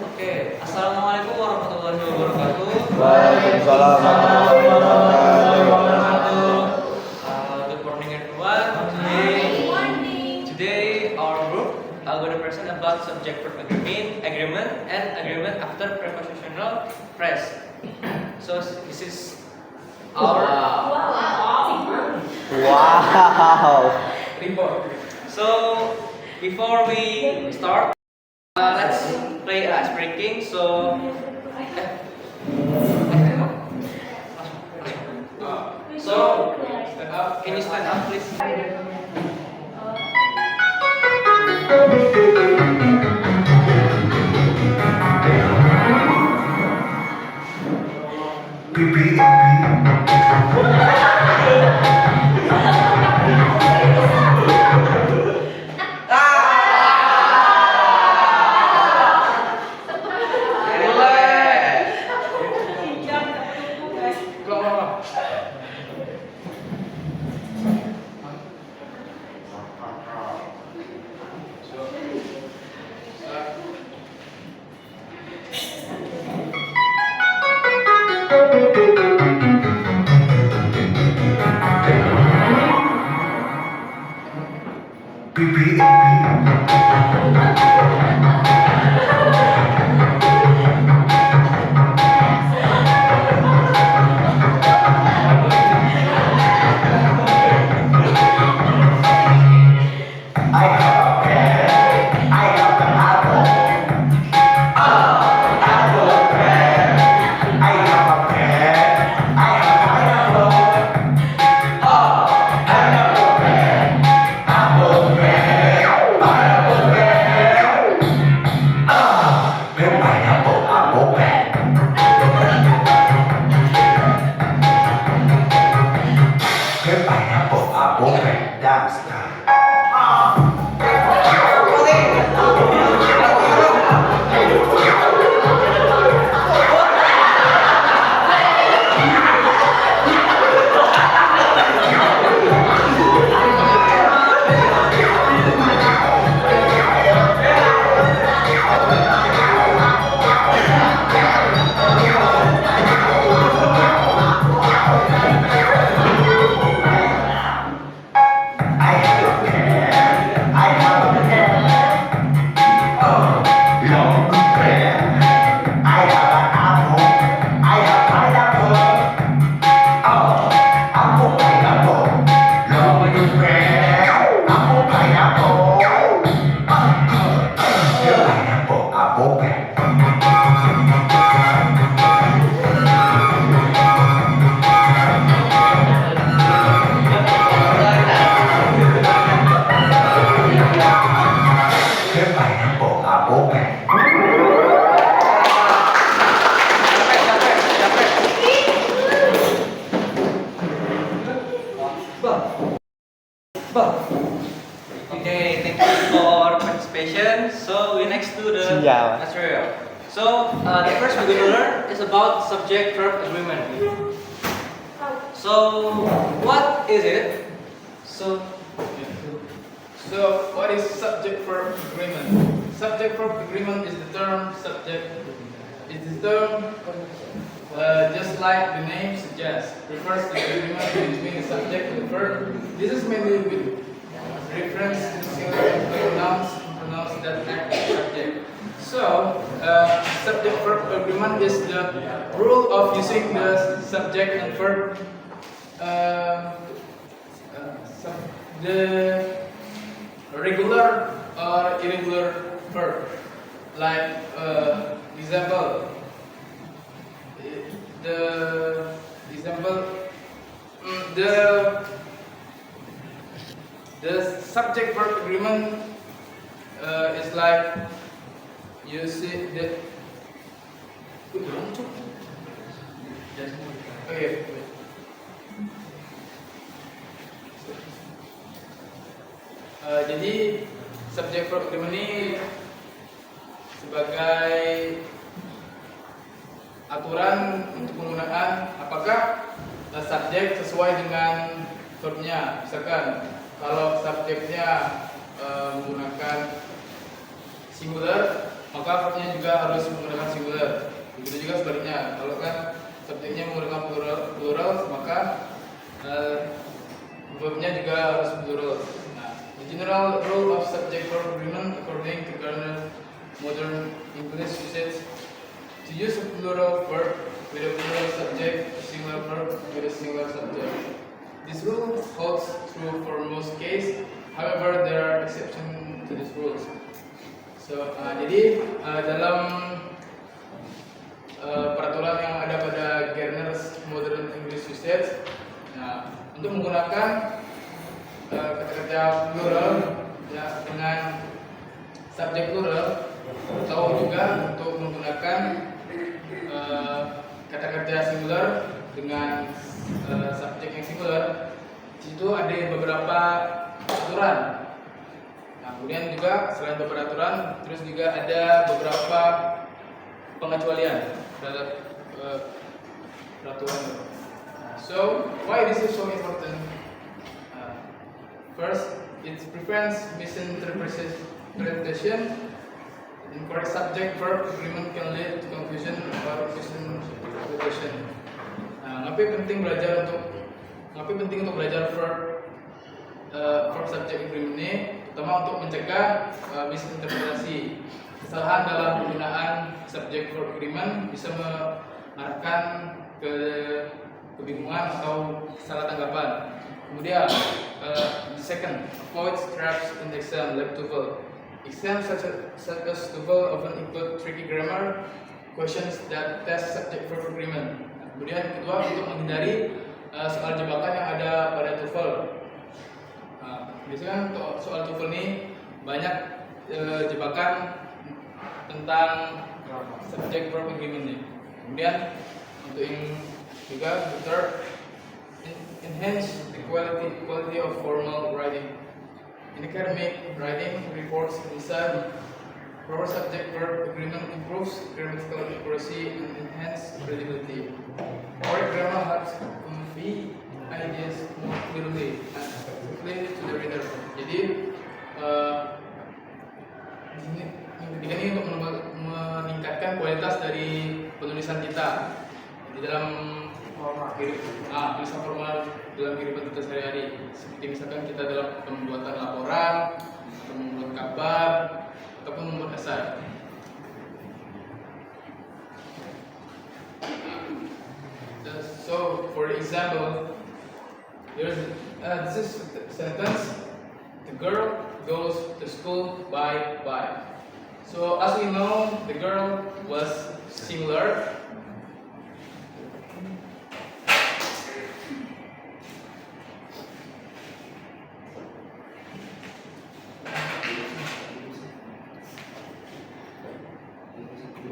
Oke, Assalamualaikum warahmatullahi wabarakatuh. Waalaikumsalam warahmatullahi wabarakatuh. Good morning everyone. Today our group are going to present about subject verb agreement and agreement after prepositional phrase. So this is our report. So before we start, let's play ice breaking. So can you stand up, please? Okay, thank you for participation. So we next to the material. So the first we're going to learn is about subject verb agreement. So what is it? So what is subject verb agreement? Subject verb agreement is the term subject. It's the term, just like the name suggests, refers to the agreement between the subject and the verb. This is mainly with reference to singular pronouns that act as subject. So, subject verb agreement is the rule of using the subject and verb. The regular or irregular verb, like example. The example, the subject verb agreement is like you see the. Okay. Jadi subject verb agreement ini sebagai aturan untuk penggunaan apakah subjek sesuai dengan verbnya. Misalkan kalau subjeknya menggunakan singular, maka verbnya juga harus menggunakan singular. Begitu juga sebaliknya, kalau kan subjeknya menggunakan plural, maka verbnya juga harus plural. Nah, the general rule of subject-verb agreement according to Gardner's modern English usage, to use a plural verb with a plural subject, a singular verb with a singular subject. This rule holds true for most cases. However, there are exceptions to this rule. So, jadi dalam peraturan yang ada pada Gardner's modern English usage, nah, untuk menggunakan kata-kata plural ya, dengan subjek plural, atau juga untuk menggunakan kata-kata singular dengan subjek yang singular, di situ ada beberapa aturan. Nah, kemudian juga selain beberapa aturan, terus juga ada beberapa pengecualian terhadap peraturan. So, why this is so important? First, it prevents misinterpretation. Incorrect subject-verb agreement can lead to confusion or misinterpretation. Nah, ngapain penting untuk belajar verb subject agreement ini? Terutama untuk mencegah misinterpretasi. Kesalahan dalam penggunaan subject-verb agreement bisa mengarahkan ke kebingungan atau salah tanggapan. Kemudian, the second, avoid traps in the exam like TOEFL. Exams such as TOEFL often include tricky grammar questions that test subject-verb agreement. Kemudian kedua, untuk menghindari soal jebakan yang ada pada TOEFL. Biasanya untuk soal TOEFL ini banyak jebakan tentang subject-verb agreement ini. Kemudian untuk yang juga, the third, enhance the quality of formal writing. In academic writing reports and research, proper subject-verb agreement improves grammatical accuracy and enhance credibility. Correct grammar helps convey ideas more clearly and effectively to the reader. Jadi, yang ketiga ini untuk meningkatkan kualitas dari penulisan kita di dalam tulisan formal dalam kehidupan kita sehari-hari, seperti misalkan kita dalam pembuatan laporan, atau membuat kabar, ataupun membuat esai. So, for example, this is the sentence: the girl goes to school by bike. So, as we know, the girl was singular.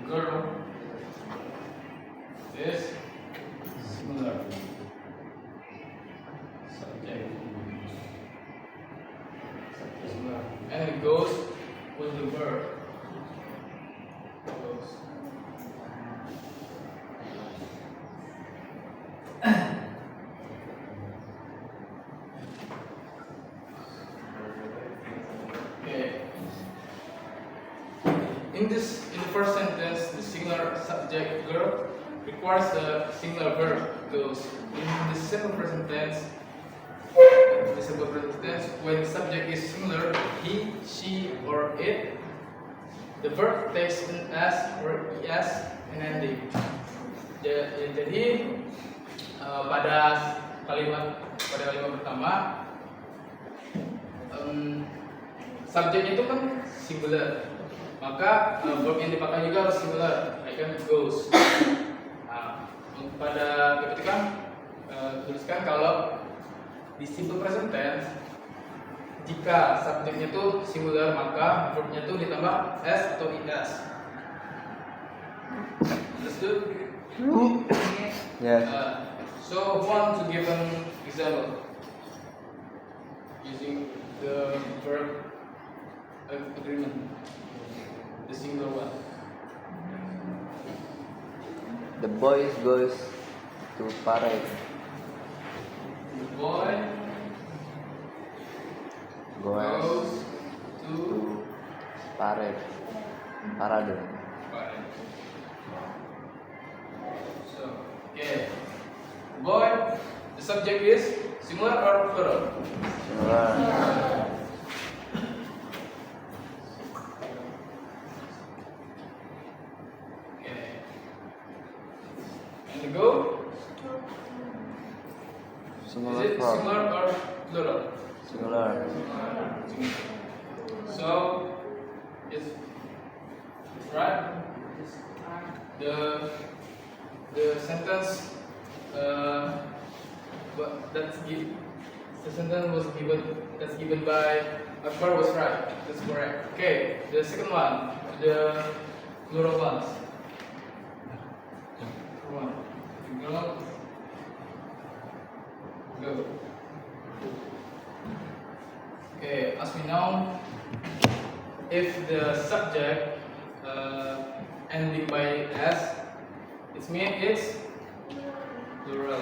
Girl is singular subject, and it goes with the verb. Goes. Okay. In the first sentence, the singular subject girl requires a singular verb goes. In the simple present tense, when the subject is singular, he, she, or it, the verb takes an s or es and ending. Jadi pada kalimat pertama, subjek itu kan singular. Maka verb yang dipakai juga harus singular, kan goes. Nah, pada ketika tuliskan kalau di simple present tense, jika subjeknya itu singular, maka verbnya itu ditambah s atau es. Understood? Yes. So, who want to give an example using the verb agreement? The singular one. The boy goes to parade. The boy Goes goes to Parade. Parade. Parade. So, okay. Boy, the subject is singular or plural? Singular. Okay. And the go? Is Singular it verb. singular or plural? Singular. So, it's right. The sentence the sentence was given by Akbar was right. That's correct. Okay. The second one, the plural ones. One. Go. Okay. As we know, if the subject ending by s, it means it's plural.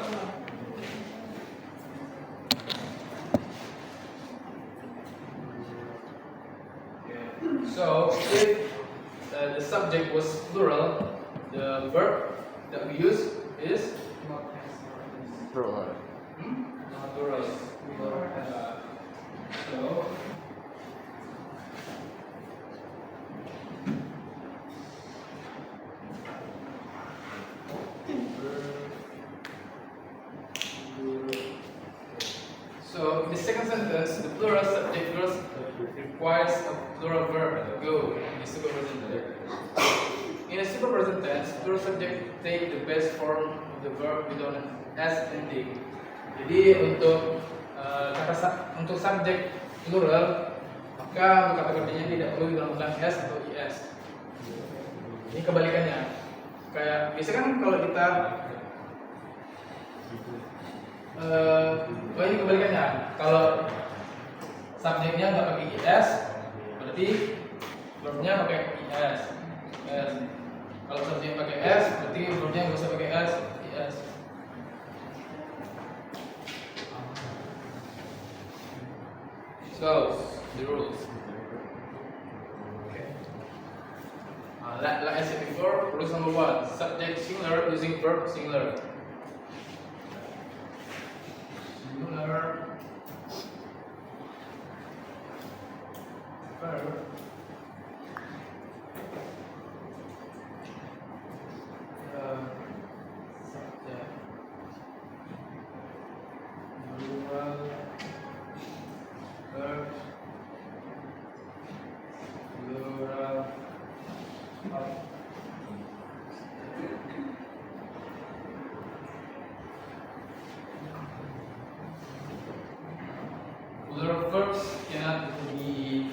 Okay. So if the subject was plural, the verb that we use is Plural. plural. So So in the second sentence, the plural subject verb requires a plural verb go in the super present tense. In a super present tense, plural subject take the base form of the verb with an s ending. Jadi untuk untuk subjek plural, maka untuk kata kerjanya tidak perlu ditambahkan s atau is. Ini kebalikannya. Kayak biasa kan kalau kita ini kebalikannya. Kalau subjeknya nggak pakai is, berarti verbnya pakai is. Kalau subjeknya pakai s, berarti verbnya nggak usah pakai s, is. So the rules. Okay. Like I said before, rules number 1: subject singular using verb singular. Singular verb subject plural verb plural plural verbs cannot be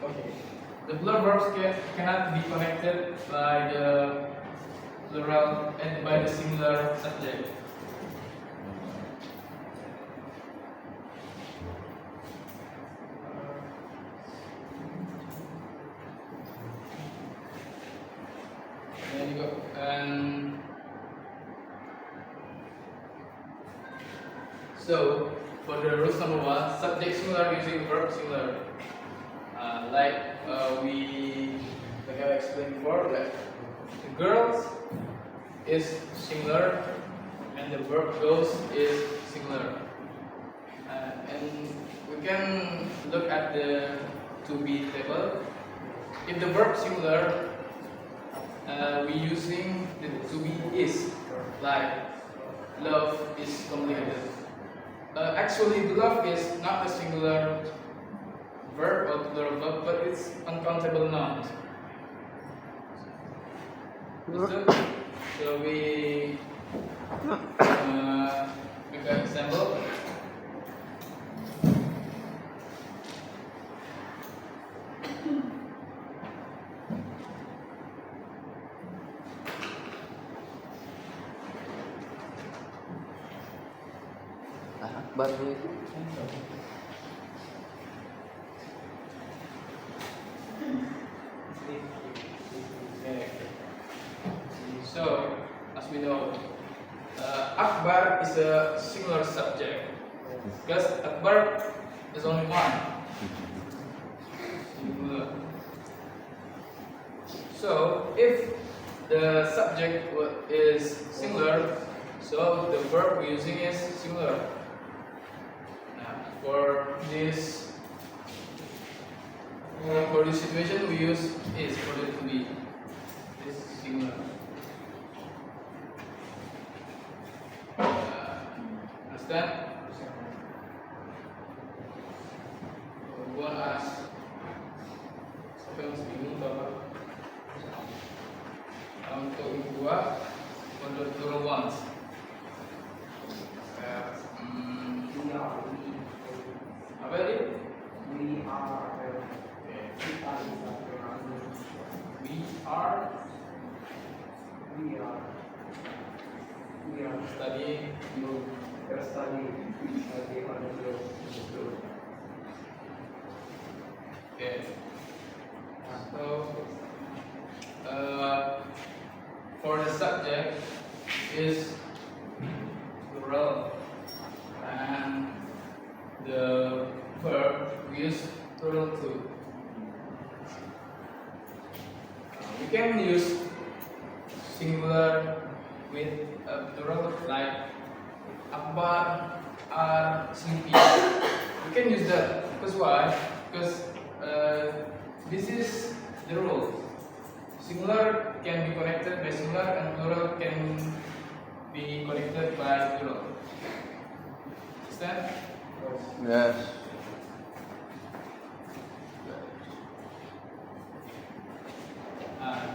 okay. The plural verbs cannot be connected by the plural and by the singular subject. There you go. And so for the rules number 1, subject singular using verb singular. Like I explained before, like the girls is singular and the verb goes is singular. And we can look at the to be table. If the verb singular, we using the to be is, like love is complicated. Actually, the love is not a singular verb or plural verb, but it's uncountable nouns. So we make an example. Akbar itu. So, as we know. Akbar is a singular subject because Akbar is only one. Singular. So if the subject is singular, so the verb we're using is singular. Now, for this situation, we use is for it to be this singular. Understand? One ask. Siapa yang masih bingung Bapak? Untuk yang kedua, untuk plural ones. Apa tadi? We are studying. Okay. So, for the subject is plural, and the verb we use plural too. We can use singular with a plural like Akbar are sleepy. We can use that because why? Because this is the rule. Singular can be connected by singular and plural can be connected by plural. Understand? Yes.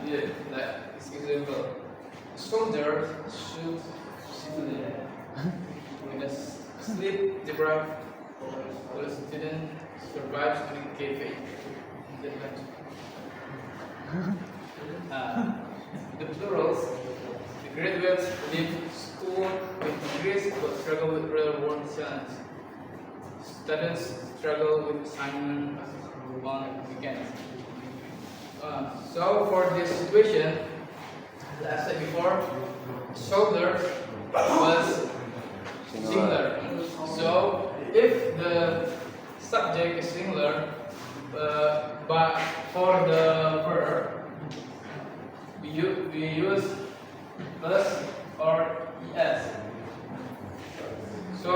Yeah, like this example. Soldiers should with a sleep deprived or a student survives in a cafe. The plurals, the graduates leave school with degrees but struggle with real world challenges. Students struggle with assignment on weekends. So for this situation, as I said before, soldier was singular. So if the subject is singular, but for the verb we use plus or es. So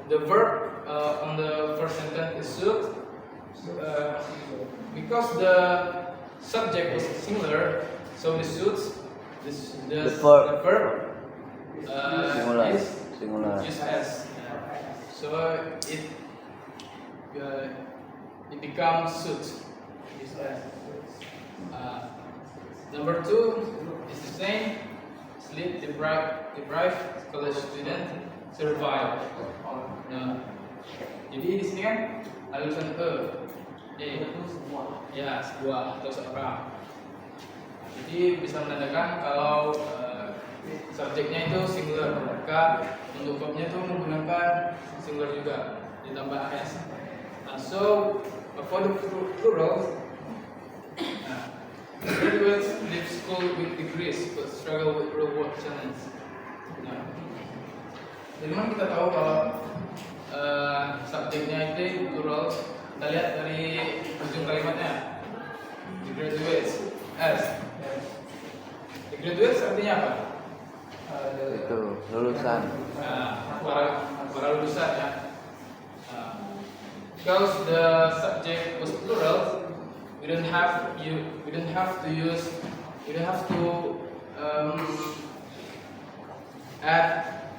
the verb on the first sentence is should, because the subject is singular, so the should the verb is Singular. used as. So it becomes should. Used as. Number 2 is the same. Sleep deprived college student survive. Nah, jadi di sini kan ada tulisan ya sebuah atau seorang. Jadi bisa menandakan kalau subjeknya itu singular, maka untuk verbnya itu menggunakan singular juga ditambah s. So for the plural, graduates leave school with degrees but struggle with real world challenge. Dari mana kita tahu kalau subjeknya itu plural? Kita lihat dari ujung kalimatnya. The graduates as. The graduates artinya apa? Itu lulusan. Para lulusan ya. Because the subject was plural, we don't have to add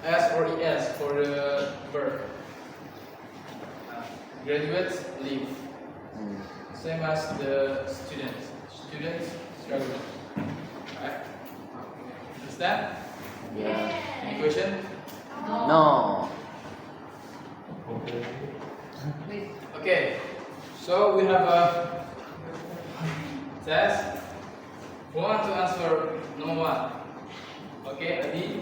s or es for the verb. Graduates leave, same as the students. Students struggle. Right? Understand? Yeah. Any question? No. Okay, so we have a test. Who want to answer number 1? Okay, Adi?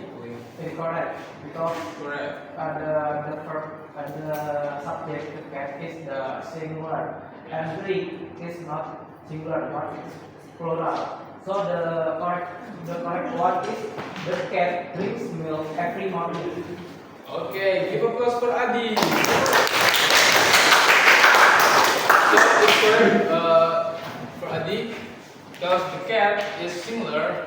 Incorrect, because Correct. the verb the subject to get is the singular and read is not singular but it's plural. So the correct one is the cat drinks milk every morning. Okay, give applause for Adi. So it's correct for Adi because the cat is singular.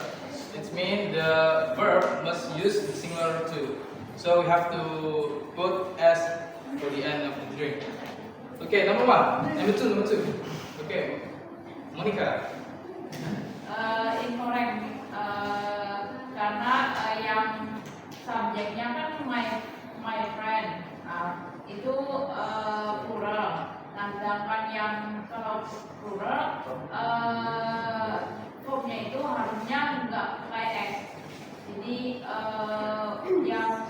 It means the verb must use the singular too. So we have to put s for the end of the drink. Okay, number two. Okay, Monica. Incorrect. Karena yang subjeknya kan my friend. Itu plural. Nah, sedangkan yang kalau plural verbnya itu harusnya nggak pakai s. Jadi yang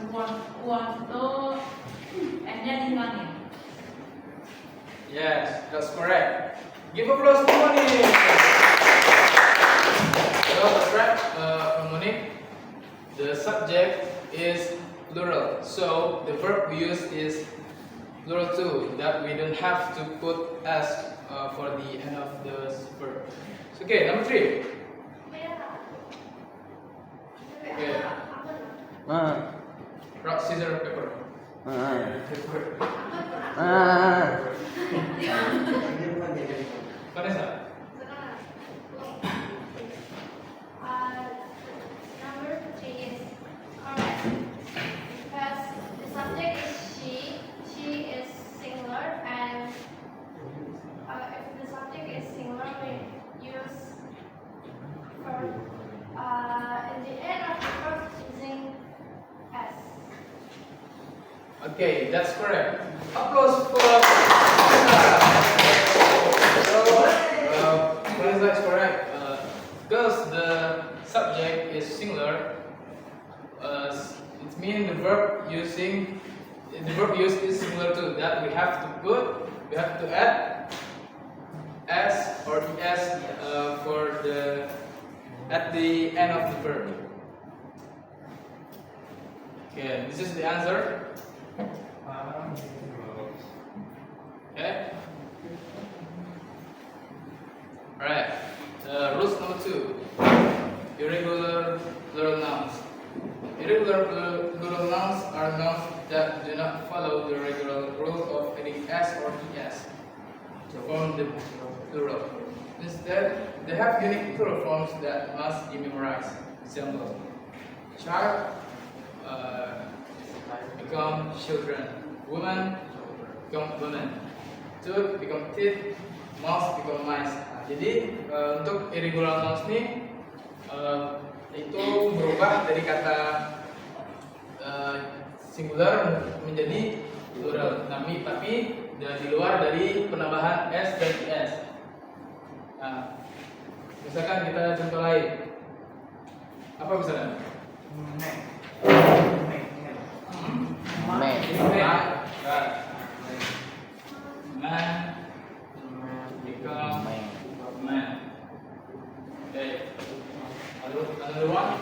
want tuh n-nya dihilangin. Yes, that's correct. Give applause to Monique. So that's right, Monique. The subject is plural, so the verb we use is plural too. That we don't have to put s for the end of the verb. Okay, number 3. Okay, rock scissors paper. Vanessa. Number 3 is correct because the subject is she is singular, and if the subject is singular, we use verb in the end of the verb using s. Okay, that's correct. Applause for Vanessa. So, Vanessa is correct. Because the subject is singular, it means the verb used is similar to that. We have to add s or es for the at the end of the verb. Okay, this is the answer. Okay. Alright. Rules number 2. Irregular plural nouns. Irregular plural nouns are nouns that do not follow the regular rule of adding s or es to form the plural. Instead, they have unique plural forms that must be memorized. Example: child become children, woman become women, tooth become teeth, mouse become mice. Jadi untuk irregular nouns ini itu berubah dari kata singular menjadi plural, tapi di luar dari penambahan s dan es. Nah, misalkan kita contoh lain, apa misalnya? Man become man. Okay. Another one.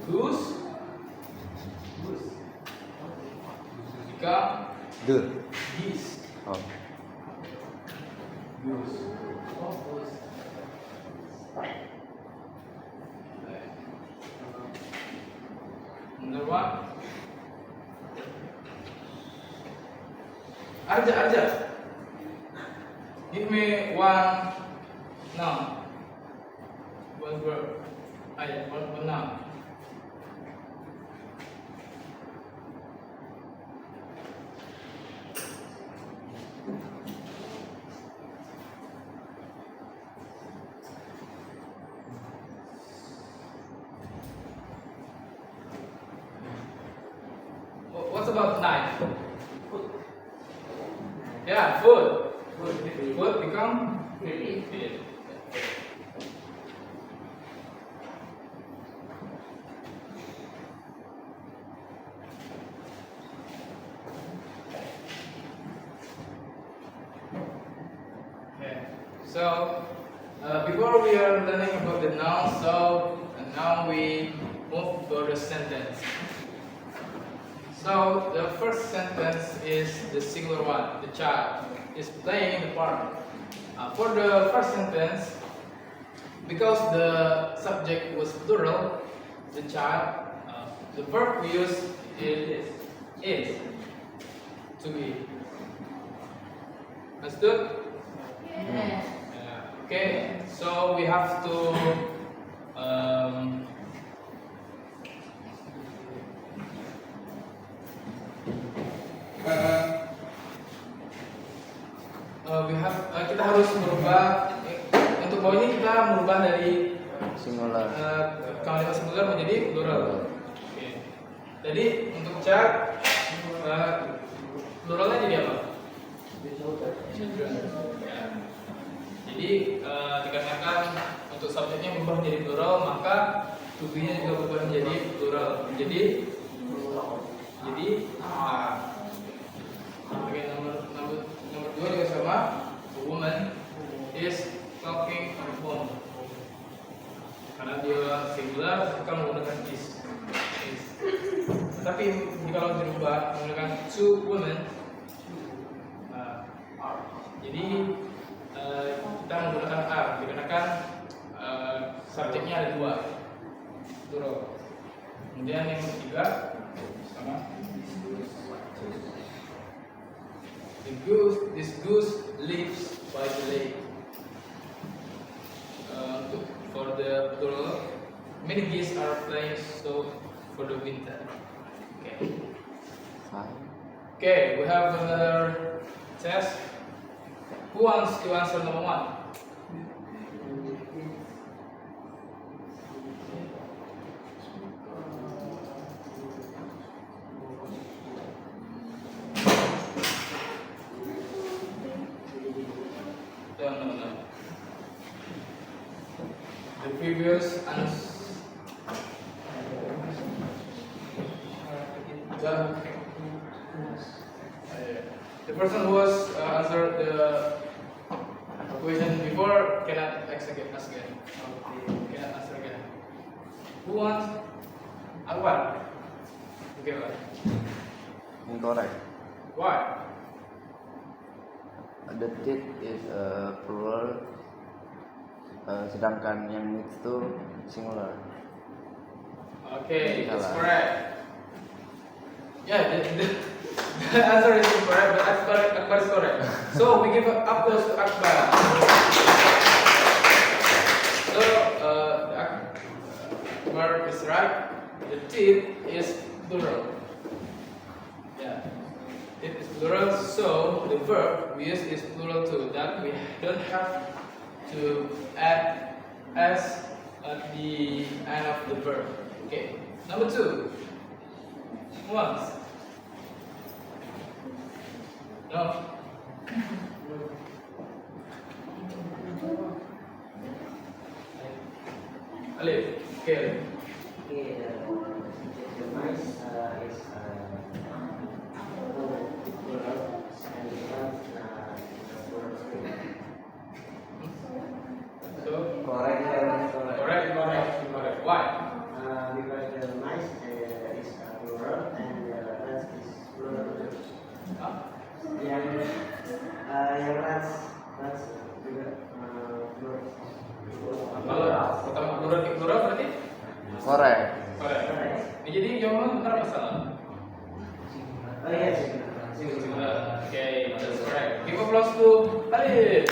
Goose become geese. Oh. Goose. Another one. Arja. Give me one noun. One verb. One noun. What's about knife? Food. Yeah, food. Food become feed. Okay. So before we are learning about the noun, so now we move to the sentence. So the first sentence is the singular one. The child is playing the park. For the first sentence, because the subject was plural, the child, the verb we use is to be. Understood? Yes. Okay, so we have to kita harus merubah untuk poin ini kita merubah dari Singular. kalimat singular menjadi plural. Oke. Jadi untuk child pluralnya jadi apa? Children. Ya. Jadi dikarenakan untuk subjeknya berubah menjadi plural, maka to be-nya juga berubah menjadi plural. Jadi oke, nomor 2 juga sama. The woman is talking on the phone. Karena dia singular, kita menggunakan is. Tapi kalau dirubah menggunakan two women, jadi kita menggunakan are dikarenakan subjeknya ada dua, plural. Kemudian yang ketiga sama. This goose lives by the lake. For the plural, many geese are playing so for the winter. Okay. Fine. Okay, we have another test. Who wants to answer number 1? No. The previous answer. The person who was answered the question before cannot ask again. Cannot answer again. Who wants? Alwan. Okay, right. Incorrect. Why? The tit is plural, sedangkan yang needs itu singular. Okay, it's Salah. correct. Yeah, the answer is incorrect, but Akbar is correct. So we give applause to Akbar. So Akbar is right. The tit is plural. Yeah, it is plural. So the verb we use is plural too. That we don't have to add s at the end of the verb. Okay. Number 2. Once. No. Alif. Okay. Alif. Okay, the mice is plural and So correct. correct. Why? Because the mice is plural and the rats is plural too. Huh? Yang rats juga plural. Kalau pertama plural berarti? Correct. Correct. Jadi jawaban benar apa salah? Oh yes. Okay, that's correct. Give applause to Alif.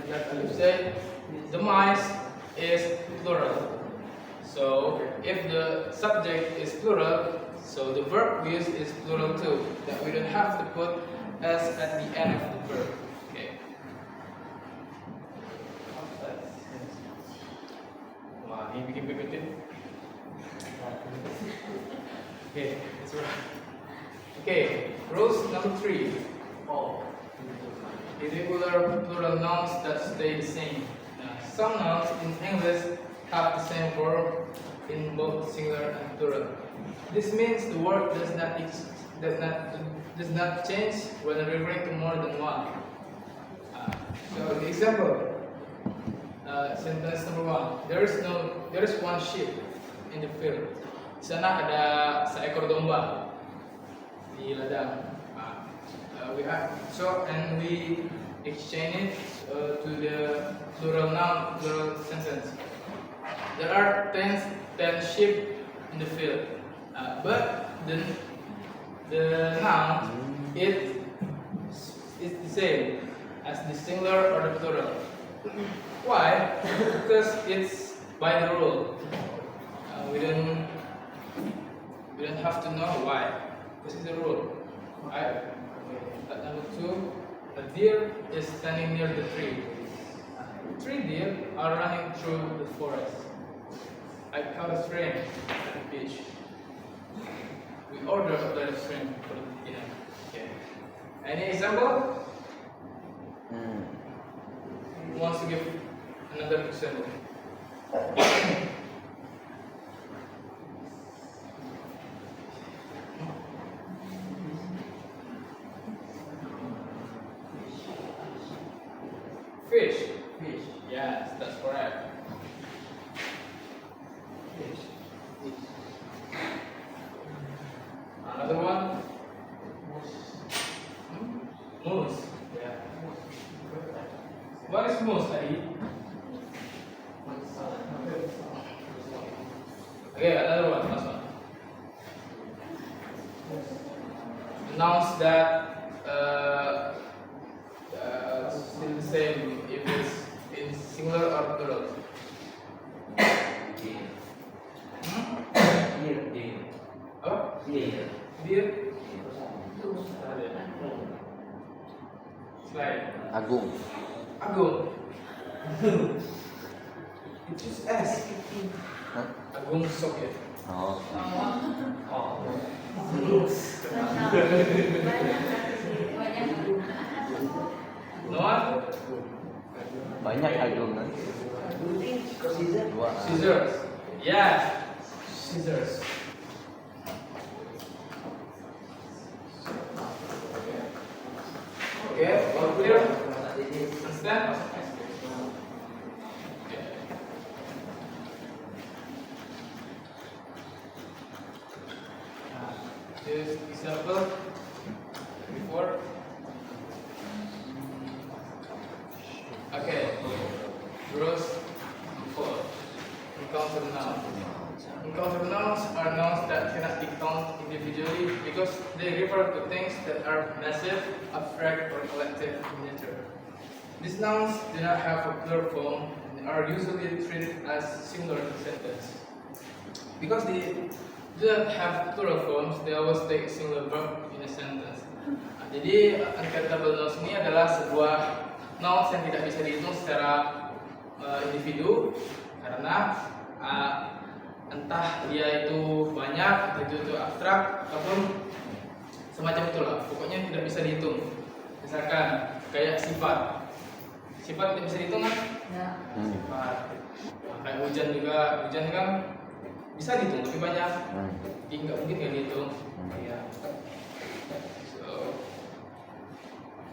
That Alif said, the mice is plural. So if the subject is plural, so the verb we use is plural too. That we don't have to put s at the end of the verb. Okay. Wah, ini bikin PPT. Okay, that's right. Okay, rules number 3. Irregular plural nouns that stay the same. Some nouns in English have the same verb in both singular and plural. This means the word does not change when referring to more than one. So the example, Sentence number one. There is one sheep in the field. Di sana ada seekor domba di ladang. And we exchange it to the plural noun, plural sentence. There are 10 sheep in the field, but the noun is the same as the singular or the plural. Why? Because it's by the rule. We don't have to know why. This is the rule. Right? Number two, a deer is standing near the tree. 3 deer are running through the forest. I caught a shrimp at the beach. We order a plate of shrimp for dinner. Okay. Any example? Who wants to give another example? Fish. Yes, that's correct. Another one? Moose. Yeah. What is moose, Adi? Okay, another one, last one. Nouns that still the same if it's in singular or plural. Apa? Deer. Slide. Agung. Agung. It is S. Hah? Agung Soket. Oh. No one? Banyak agung kan? Dua. Scissors. Yes. Scissors. Okay, all clear? Understand? Okay. This example before. Okay. Gross before. Encounter nouns. Encounter nouns are nouns that cannot be counted individually because they refer to things that are massive, abstract, or collective in nature. These nouns do not have a plural form and are usually treated as singular sentence. Because they do not have plural forms, they always take a singular verb in a sentence. Nah, jadi uncountable nouns ini adalah sebuah nouns yang tidak bisa dihitung secara individu karena entah dia itu banyak, itu abstrak ataupun semacam itulah. Pokoknya tidak bisa dihitung. Misalkan kayak sifat tidak bisa dihitung kan? Sifat. Nah, kayak hujan juga, hujan kan bisa dihitung lebih banyak. Jadi nggak mungkin nggak dihitung. Ya. So,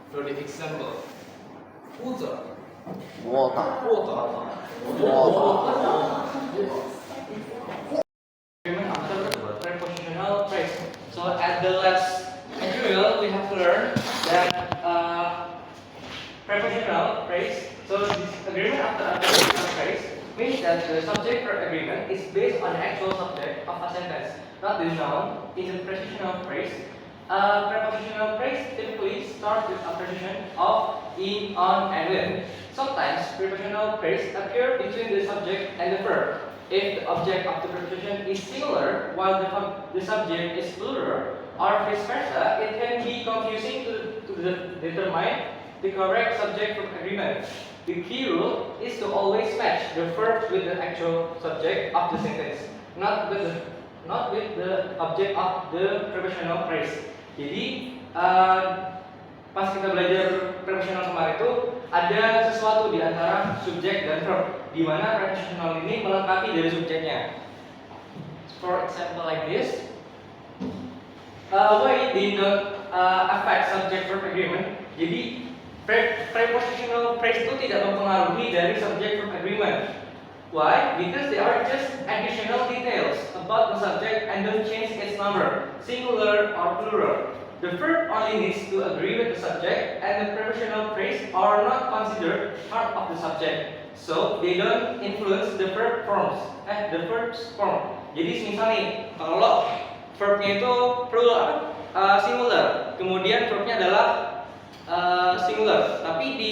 for the example, water. Agreement after prepositional phrase. So at the last material, we have learned that prepositional phrase. So this agreement after a prepositional phrase means that the subject for agreement is based on the actual subject of a sentence, not the noun. In the prepositional phrase, a prepositional phrase typically starts with a preposition of, in, on, and with. Sometimes prepositional phrase appear between the subject and the verb. If the object of the preposition is singular while the subject is plural, or vice versa, it can be confusing to determine the correct subject for agreement. The key rule is to always match the verb with the actual subject of the sentence, not with the object of the prepositional phrase. Jadi pas kita belajar prepositional kemarin itu ada sesuatu di antara subjek dan verb, di mana prepositional ini melengkapi dari subjeknya. For example like this, why they don't affect subject verb agreement. Jadi Prepositional phrase itu tidak mempengaruhi dari subject verb agreement. Why? Because they are just additional details about the subject and don't change its number, singular or plural. The verb only needs to agree with the subject, and the prepositional phrase are not considered part of the subject, so they don't influence the verb forms. The verb's form. Jadi misal nih, kalau verbnya itu plural, singular, kemudian verbnya adalah singular, tapi di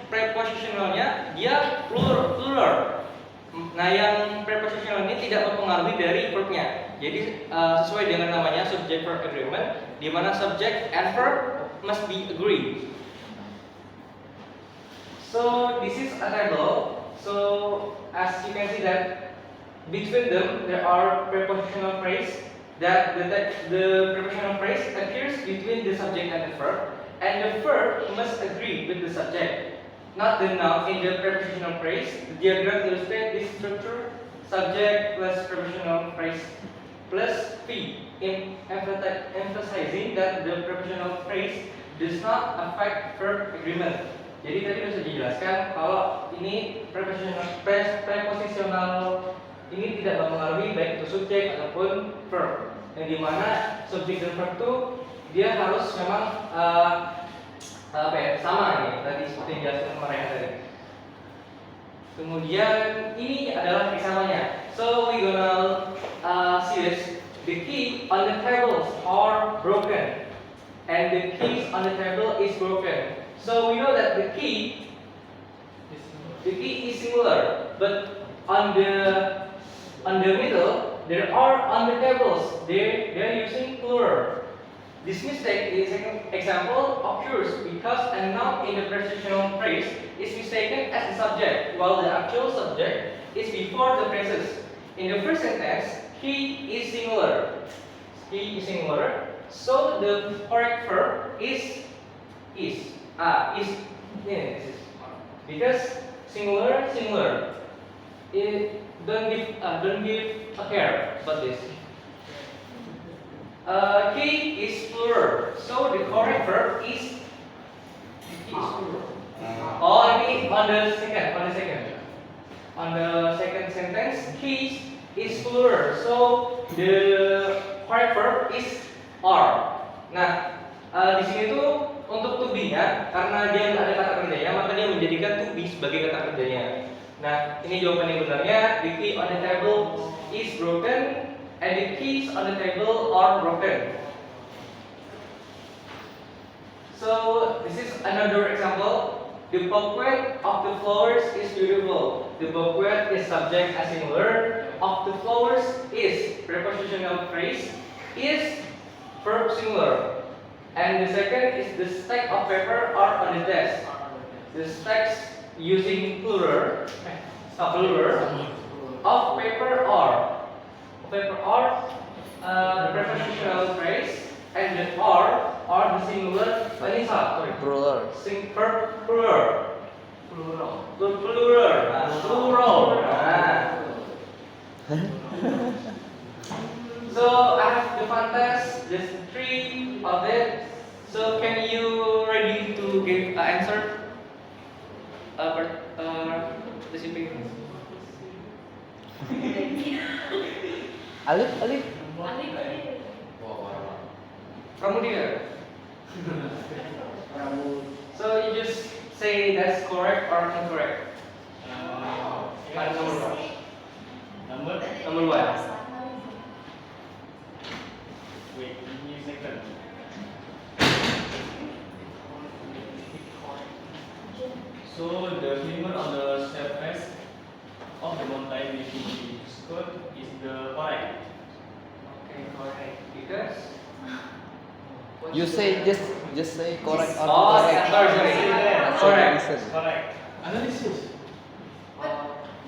prepositionalnya dia plural. Nah, yang prepositional ini tidak mempengaruhi dari verbnya. Jadi sesuai dengan namanya subject verb agreement, di mana subject and verb must be agreed. So this is a table. So as you can see that between them there are prepositional phrase that the prepositional phrase appears between the subject and the verb. And the verb must agree with the subject, not the noun in the prepositional phrase. The diagram illustrates this structure: subject plus prepositional phrase plus P, emphasizing that the prepositional phrase does not affect verb agreement. Jadi tadi sudah dijelaskan kalau ini prepositional ini tidak mempengaruhi baik itu subjek ataupun verb. Yang dimana subjek dan verb itu dia harus memang sama nih tadi seperti yang dijelaskan kemarin tadi. Kemudian ini adalah example-nya. So we gonna see this. The key on the tables are broken, and the keys on the table is broken. So we know that the key is singular, but on the middle there are on the tables they are using plural. This mistake is an example occurs because a noun in the prepositional phrase is mistaken as the subject, while the actual subject is before the phrases. In the first sentence, he is singular. He is singular. So the correct verb is. Because singular. It don't give a care about this. He is plural, so the correct verb is plural. Oh, ini on the second sentence, he is plural, so the correct verb is are. Nah, di sini tuh untuk to be-nya, karena dia nggak ada kata kerjanya, maka dia menjadikan to be sebagai kata kerjanya. Nah, ini jawaban yang benarnya. The key on the table is broken. And the keys on the table are broken. So this is another example. The bouquet of the flowers is beautiful. The bouquet is subject as singular. Of the flowers is prepositional phrase is verb singular. And the second is the stack of paper are on the desk. The stacks using plural of paper are. Paper are the prepositional phrase, and the are the singular. Plural. Plural. So I have the fun test, just 3 of it. So can you ready to give an answer? Participate. Alif. Pramudia. So you just say that's correct or incorrect. Number one. Wait, give me a second. So the human on the surface of the mountain which is square is the correct. Okay, correct. Because You say just say correct or Oh, incorrect. sorry. So Correct. listen. Correct. Analysis.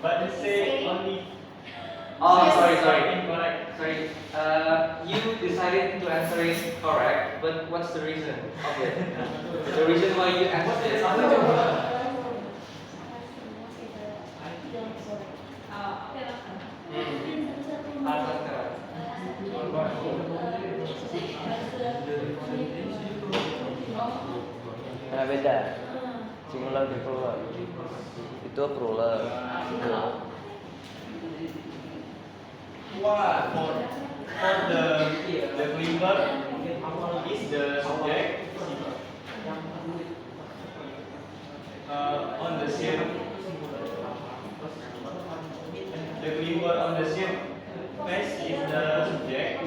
But they say only Oh, sorry. incorrect. Sorry. You decided to answer it correct, but what's the reason of it? The reason why you answered it. Nah beda. Singular dan plural. Itu plural. Itu. For the climber is the subject on the ship. The climber on the ship face is the subject.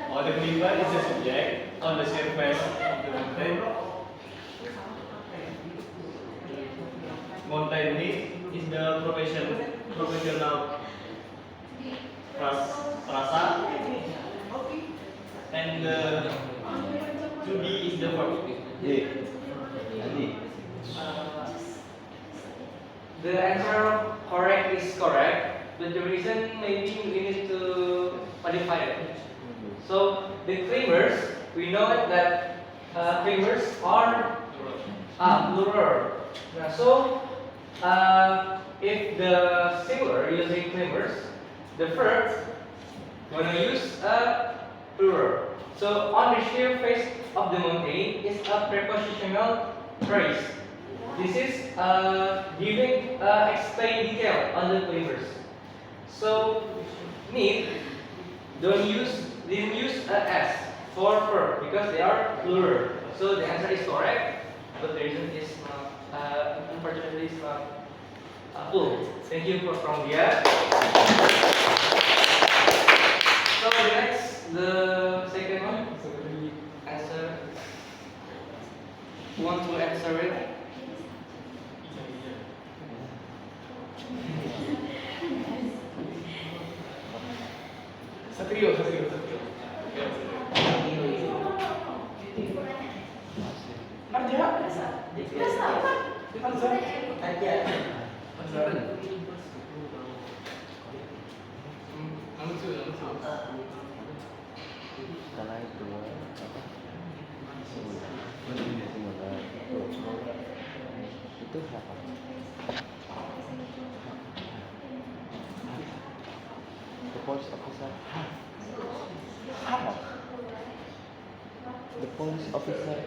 Or the climber is the subject on the surface of the mountain. Mountaineer is the professional prasa, and the to be is the verb. The answer correct is correct, but the reason maybe we need to modify it. So the claimers, we know that claimers are plural. So if the singular using claimers, the verb gonna use a plural. So on the sheer face of the mountain is a prepositional phrase. This is giving explain detail on the claimers. So didn't use a s for verb because they are plural. So the answer is correct, but the reason is not, unfortunately, is not full. Thank you from Dia. So the second one, answer. Want to answer it? Satrio. Karena itu apa? Singular. Itu apa? The police officer. The police officer.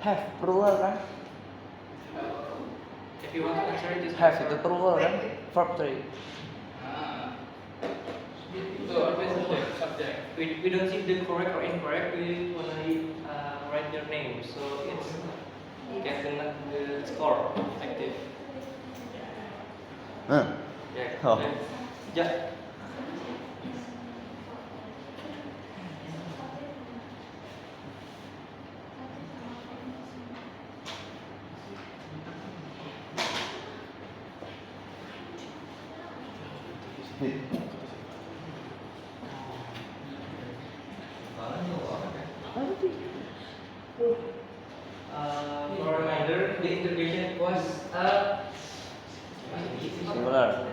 Have plural kan? If you want to answer it, just Have itu plural kan? Verb 3. So apa subject? we don't see the correct or incorrect. We only write their name, so it's getting the score active. Yeah. Oh. Yeah. For a reminder, the integration was Singular.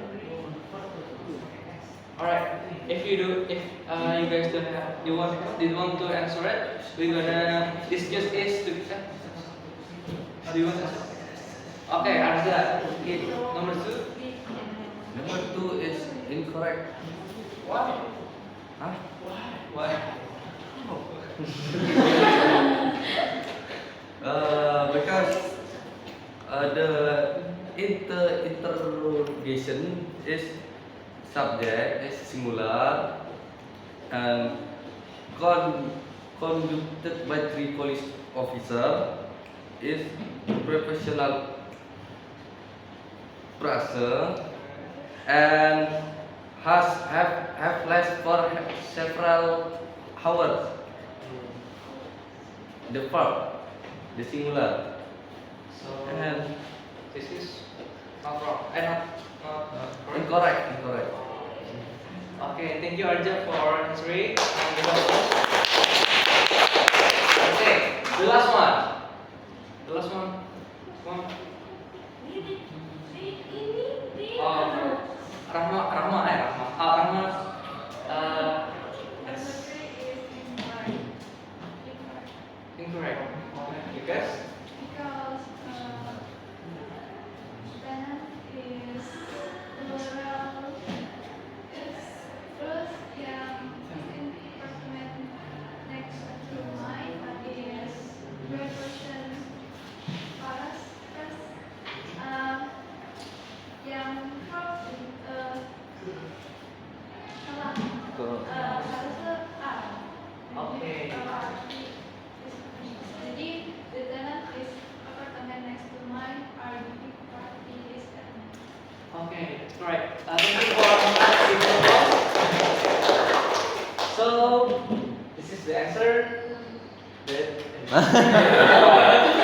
alright. If you guys don't have, did want to answer it, we're gonna discuss it. Do you want to? Okay, Arza. Okay, number 2. Number 2 is incorrect. Why? Huh? Why? Because the interrogation is subject is singular and conducted by 3 police officer is professional prasa and have lasted for several hours. The verb, the singular, So and this is not wrong. Not correct. incorrect. Okay, thank you Arja for answering. Okay, the last one. Oh, Rahma. Incorrect.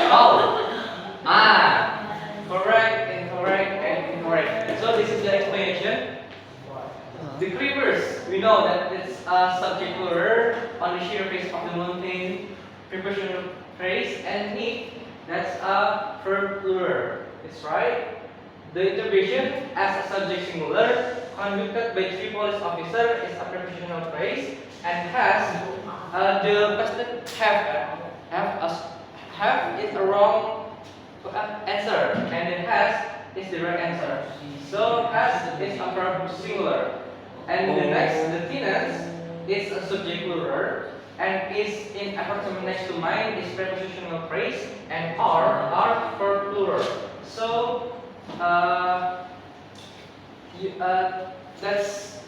Oh. Correct, incorrect, and incorrect. So this is the explanation. The creepers, we know that it's a subject plural on the sheer face of the mountain, prepositional phrase, and need, that's a verb plural. It's right. The intervention as a subject singular, conducted by 3 police officers, is a prepositional phrase and has the past have is a wrong answer, and it has is the right answer. So has is a verb singular. And the next, the tenants, is a subject plural and is in approximate next to mine is prepositional phrase and are verb plural. So that's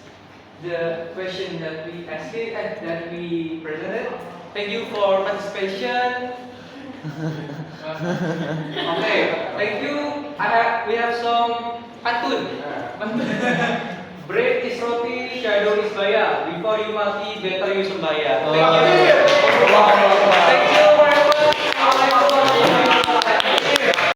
the question that we asked and that we presented. Thank you for participation. Okay, thank you. We have some pantun. Bread is roti, shadow is baya. Before you mati, better you sembaya. Thank you. Thank you.